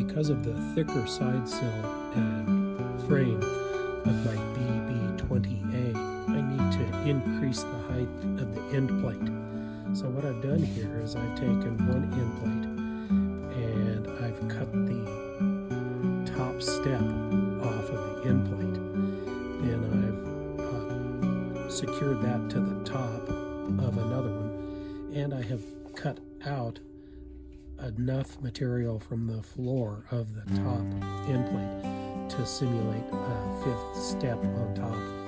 because of the thicker side sill and frame of my BB20A, I need to increase the height of the end plate. So what I've done here is I've taken one end plate and I've cut the top step off of the end plate. Then I've secured that to the top of another one, and I have cut out enough material from the floor of the top end plate to simulate a fifth step on top